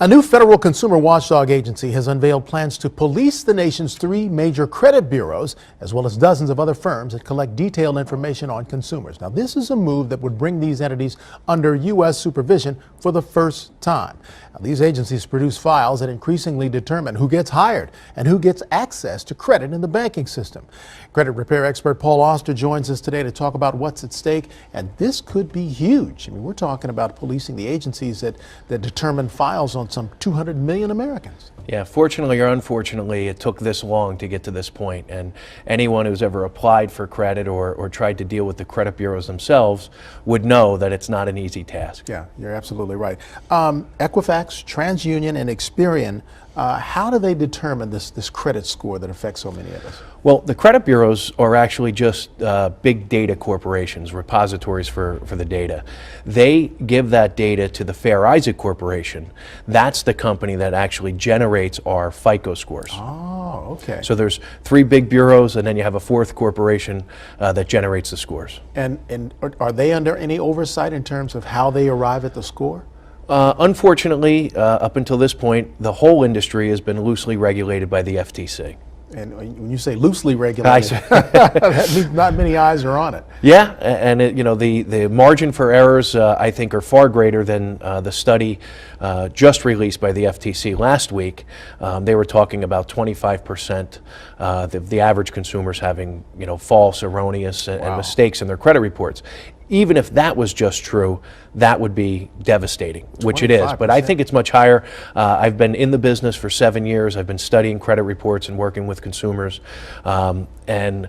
A new federal consumer watchdog agency has unveiled plans to police the nation's 3 major credit bureaus, as well as dozens of other firms that collect detailed information on consumers. Now, this is a move that would bring these entities under U.S. supervision for the first time. Now, these agencies produce files that increasingly determine who gets hired and who gets access to credit in the banking system. Credit repair expert Paul Auster joins us today to talk about what's at stake, and this could be huge. I mean, we're talking about policing the agencies that determine files on some 200 million Americans. Yeah, fortunately or unfortunately, it took this long to get to this point, and anyone who's ever applied for credit or tried to deal with the credit bureaus themselves would know that it's not an easy task. Yeah, you're absolutely right. Equifax, TransUnion, and Experian, how do they determine this credit score that affects so many of us? Well, the credit bureaus are actually just big data corporations, repositories for the data. They give that data to the Fair Isaac Corporation. That's the company that actually generates our FICO scores. Oh, okay. So there's 3 big bureaus, and then you have a 4th corporation that generates the scores. And are they under any oversight in terms of how they arrive at the score? Unfortunately, up until this point, the whole industry has been loosely regulated by the FTC. And when you say loosely regulated, that means not many eyes are on it. Yeah, and the margin for errors, I think, are far greater than the study just released by the FTC last week. They were talking about 25% the average consumers having false, erroneous, and mistakes in their credit reports. Even if that was just true, that would be devastating, which it is. But I think it's much higher. I've been in the business for 7 years. I've been studying credit reports and working with consumers. And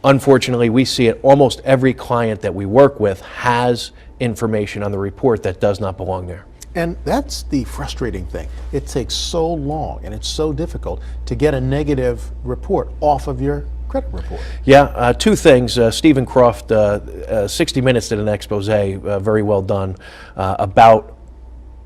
unfortunately, we see it. Almost every client that we work with has information on the report that does not belong there. And that's the frustrating thing. It takes so long and it's so difficult to get a negative report off of your credit report. Yeah, 2 things. Stephen Croft, 60 Minutes did an expose, very well done, about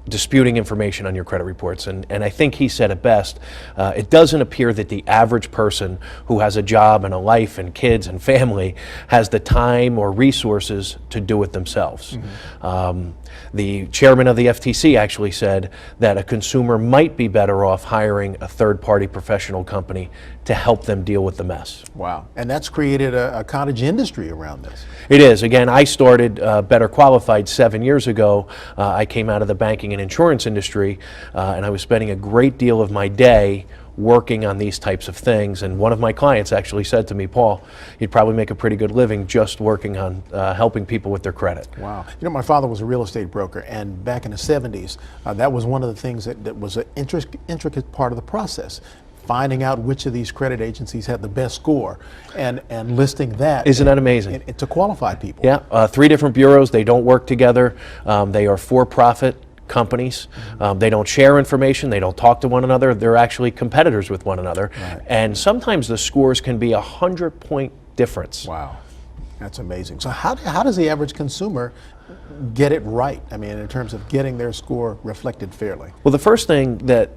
disputing information on your credit reports. And I think he said it best. It doesn't appear that the average person who has a job and a life and kids and family has the time or resources to do it themselves. Mm-hmm. The chairman of the FTC actually said that a consumer might be better off hiring a third-party professional company to help them deal with the mess. Wow. And that's created a cottage industry around this. It is. Again, I started Better Qualified 7 years ago. I came out of the banking and insurance industry, and I was spending a great deal of my day working on these types of things. And one of my clients actually said to me, Paul, you'd probably make a pretty good living just working on helping people with their credit. Wow. My father was a real estate broker, and back in the 70s, that was one of the things that was an intricate part of the process. Finding out which of these credit agencies had the best score and listing that. Isn't that amazing? To qualify people. Yeah, 3 different bureaus. They don't work together. They are for-profit companies. Mm-hmm. They don't share information. They don't talk to one another. They're actually competitors with one another. Right. And sometimes the scores can be 100-point difference. Wow, that's amazing. So how does the average consumer get it right? I mean, in terms of getting their score reflected fairly. Well, the first thing that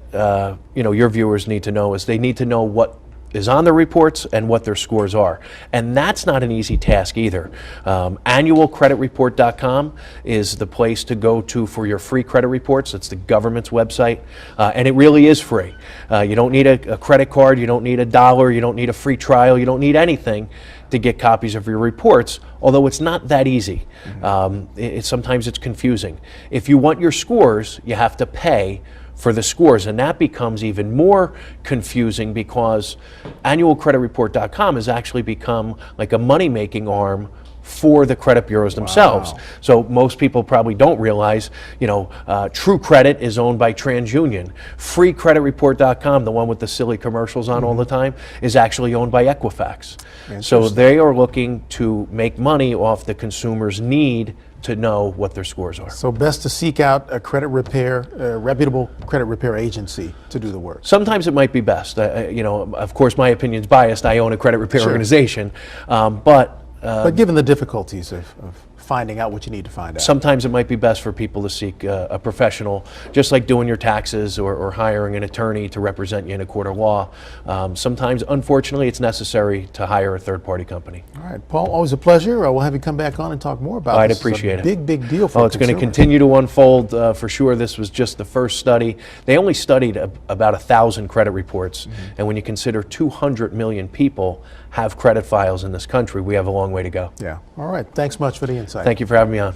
your viewers need to know is they need to know what is on the reports and what their scores are. And that's not an easy task either. Annualcreditreport.com is the place to go to for your free credit reports. It's the government's website, and it really is free. You don't need a credit card, you don't need $1, you don't need a free trial, you don't need anything to get copies of your reports, although it's not that easy. Mm-hmm. Sometimes it's confusing. If you want your scores, you have to pay for the scores, and that becomes even more confusing because annualcreditreport.com has actually become like a money-making arm for the credit bureaus themselves. Wow. So most people probably don't realize, True Credit is owned by TransUnion. FreeCreditReport.com, the one with the silly commercials on all the time, is actually owned by Equifax. So they are looking to make money off the consumer's need to know what their scores are. So best to seek out a credit repair, reputable credit repair agency to do the work. Sometimes it might be best. Of course, my opinion's biased. I own a credit repair organization, but given the difficulties of finding out what you need to find out. Sometimes it might be best for people to seek a professional, just like doing your taxes or hiring an attorney to represent you in a court of law. Sometimes, unfortunately, it's necessary to hire a third-party company. All right, Paul, always a pleasure. We'll have you come back on and talk more about I'd this. appreciate it. Big deal for Well, it's going to continue to unfold for sure. This was just the first study. They only studied about 1,000 credit reports, and when you consider 200 million people have credit files in this country, we have a long way to go. Yeah. All right. Thanks much for the insight. Thank you for having me on.